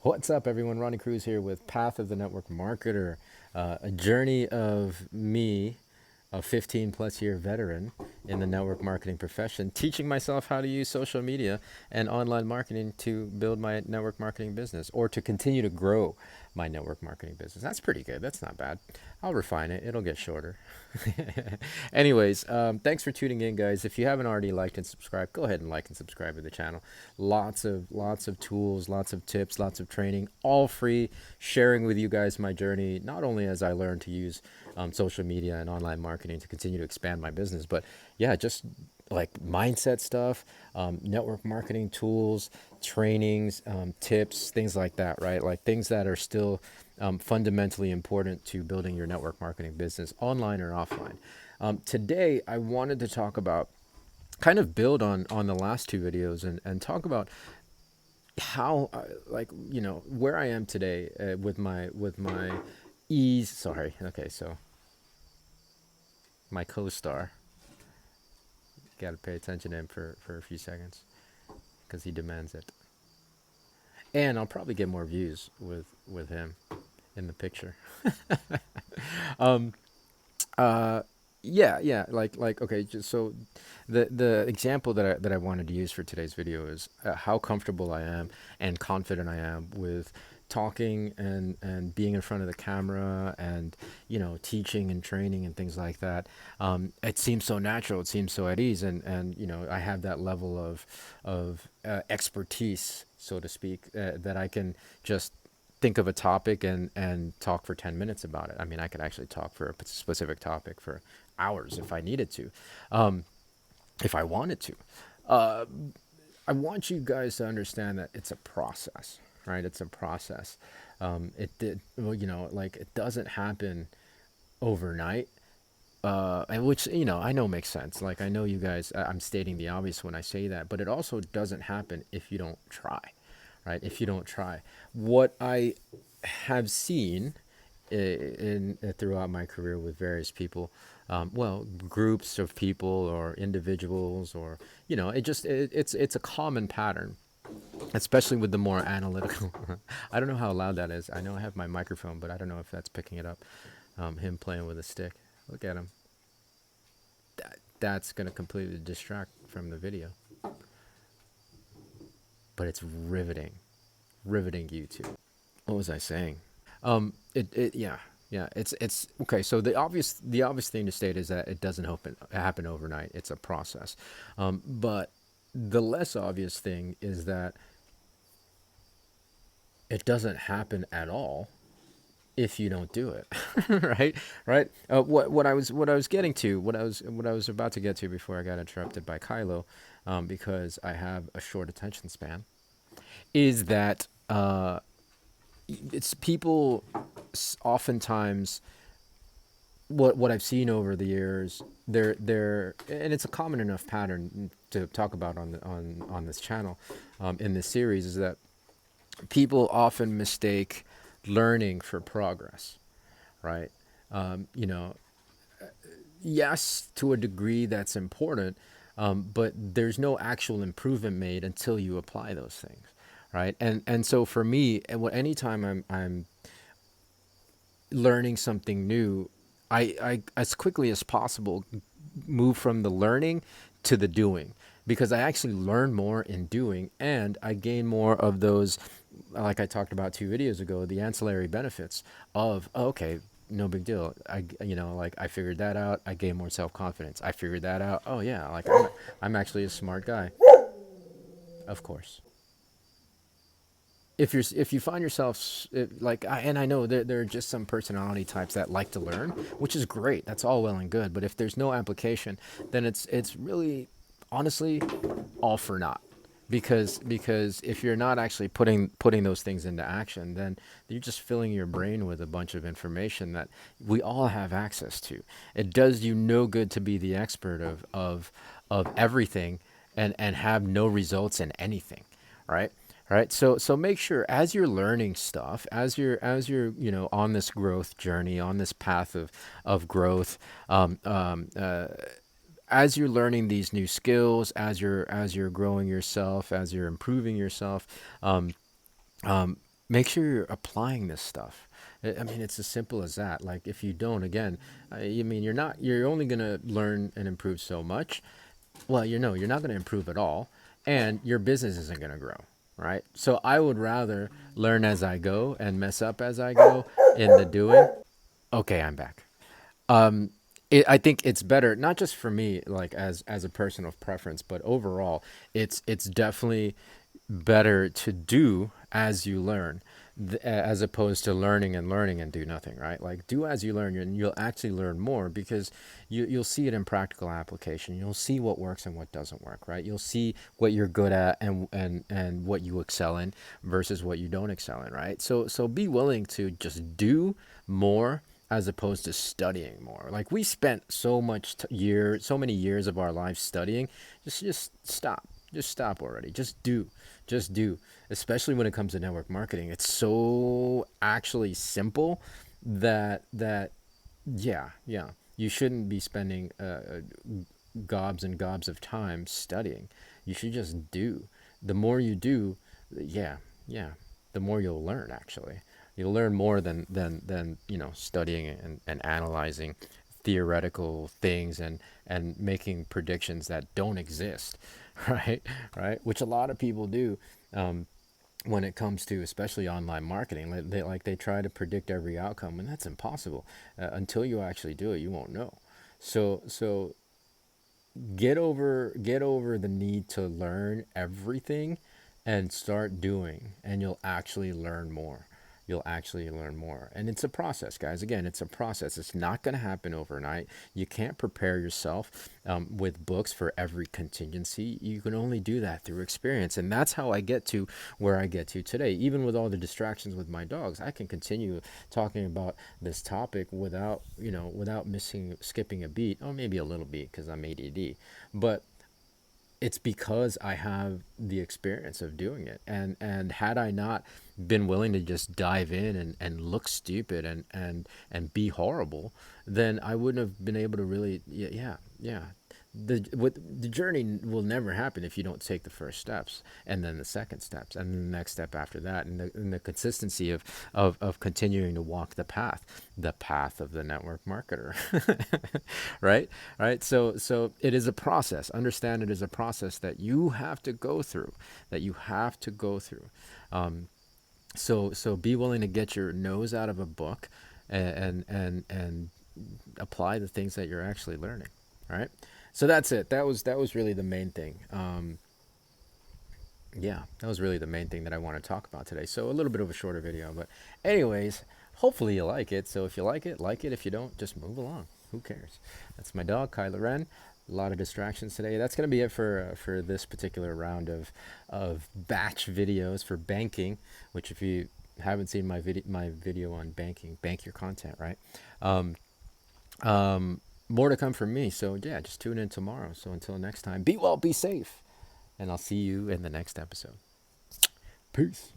What's up, everyone? Ronnie Cruz here with Path of the Network Marketer, a journey of me, a 15 plus year veteran in the network marketing profession, teaching myself how to use social media and online marketing to build my network marketing business or to continue to grow my network marketing business. That's pretty good. That's not bad. I'll refine it, it'll get shorter. Anyways, thanks for tuning in, guys. If you haven't already liked and subscribed, go ahead and like and subscribe to the channel. Lots of tools, lots of tips, lots of training, all free. Sharing with you guys my journey, not only as I learn to use social media and online marketing to continue to expand my business, but yeah, just like mindset stuff, network marketing tools, trainings, tips, things like that, right? Like things that are still fundamentally important to building your network marketing business, online or offline. Today, I wanted to talk about, kind of build on the last two videos and talk about how, like, where I am today with my ease. Sorry. Okay, so my co-star, got to pay attention to him for a few seconds because he demands it. And I'll probably get more views with him in the picture. um, yeah, like okay, just so the example that I wanted to use for today's video is how comfortable I am and confident I am with talking and being in front of the camera and teaching and training and things like that. It seems so natural, it seems so at ease, and I have that level of expertise, so to speak, that I can just think of a topic and talk for 10 minutes about it. I mean, I could actually talk for a specific topic for hours if I needed to, if I wanted to. Uh, I want you guys to understand that it's a process, right? It's a process. It did, well, like it doesn't happen overnight. And which, I know makes sense. Like, I know you guys, I'm stating the obvious when I say that, but it also doesn't happen if you don't try, right? If you don't try. What I have seen throughout my career with various people, well, groups of people or individuals, or it's a common pattern, especially with the more analytical. I don't know how loud that is. I know I have my microphone, but I don't know if that's picking it up. Him playing with a stick. Look at him. That's gonna completely distract from the video, but it's riveting YouTube. What was I saying? Yeah, yeah. It's okay. So the obvious thing to state is that it doesn't happen overnight. It's a process. But the less obvious thing is that it doesn't happen at all if you don't do it. Right, right. What I was getting to, what I was about to get to before I got interrupted by Kylo, because I have a short attention span, is that it's people oftentimes, what I've seen over the years, they're and it's a common enough pattern to talk about on this channel, in this series, is that people often mistake learning for progress, right? You know, yes, to a degree that's important, but there's no actual improvement made until you apply those things, right? And so for me, anytime I'm learning something new, I as quickly as possible move from the learning to the doing, because I actually learn more in doing, and I gain more of those, like I talked about 2 videos ago, the ancillary benefits of, oh, okay, no big deal. Like I figured that out. I gain more self confidence. I figured that out. Oh yeah, like I'm actually a smart guy, of course. If you find yourself, like and I know there are just some personality types that like to learn, which is great. That's all well and good. But if there's no application, then it's really, honestly, all for naught. Because if you're not actually putting those things into action, then you're just filling your brain with a bunch of information that we all have access to. It does you no good to be the expert of everything and have no results in anything, right? Right. So make sure, as you're learning stuff, as you're on this growth journey, on this path of growth, um, um, uh, as you're learning these new skills, as you're growing yourself, as you're improving yourself, um, make sure you're applying this stuff. I mean, it's as simple as that. Like, if you don't, again, I mean, you're only going to learn and improve so much. Well, you're not going to improve at all, and your business isn't going to grow, right? So I would rather learn as I go and mess up as I go in the doing. Okay, I'm back. I think it's better, not just for me, like as a person of preference, but overall, it's definitely better to do as you learn, as opposed to learning and do nothing, right? Like, do as you learn, and you'll actually learn more, because you'll see it in practical application. You'll see what works and what doesn't work, right? You'll see what you're good at, and what you excel in versus what you don't excel in, right? So be willing to just do more as opposed to studying more. Like, we spent so many years of our lives studying. Just stop. Just stop already. Just do. Especially when it comes to network marketing, it's so actually simple that yeah, you shouldn't be spending gobs and gobs of time studying. You should just do. The more you do, yeah, yeah, the more you'll learn. Actually, you'll learn more than studying and analyzing theoretical things and making predictions that don't exist, right? Right, which a lot of people do. When it comes to especially online marketing, they try to predict every outcome, and that's impossible. Until you actually do it, you won't know. So get over the need to learn everything, and start doing, and you'll actually learn more. And it's a process, guys. Again, it's a process. It's not going to happen overnight. You can't prepare yourself with books for every contingency. You can only do that through experience, and that's how I get to where I get to today. Even with all the distractions with my dogs, I can continue talking about this topic without missing skipping a beat, or maybe a little beat because I'm ADD. But it's because I have the experience of doing it. And had I not been willing to just dive in and look stupid and be horrible, then I wouldn't have been able to really, yeah. The journey will never happen if you don't take the first steps, and then the second steps, and then the next step after that, and the consistency of continuing to walk the path of the network marketer. Right, right. So it is a process. Understand, it is a process that you have to go through, so be willing to get your nose out of a book, and apply the things that you're actually learning. All right. So that's it. That was really the main thing. Yeah, that was really the main thing that I want to talk about today. So a little bit of a shorter video, but anyways, hopefully you like it. So if you like it, like it. If you don't, just move along. Who cares? That's my dog, Kylo Ren. A lot of distractions today. That's gonna be it for this particular round of batch videos for banking. Which, if you haven't seen my video on banking, bank your content, right? Um, More to come from me. So yeah, just tune in tomorrow. So until next time, be well, be safe, and I'll see you in the next episode. Peace.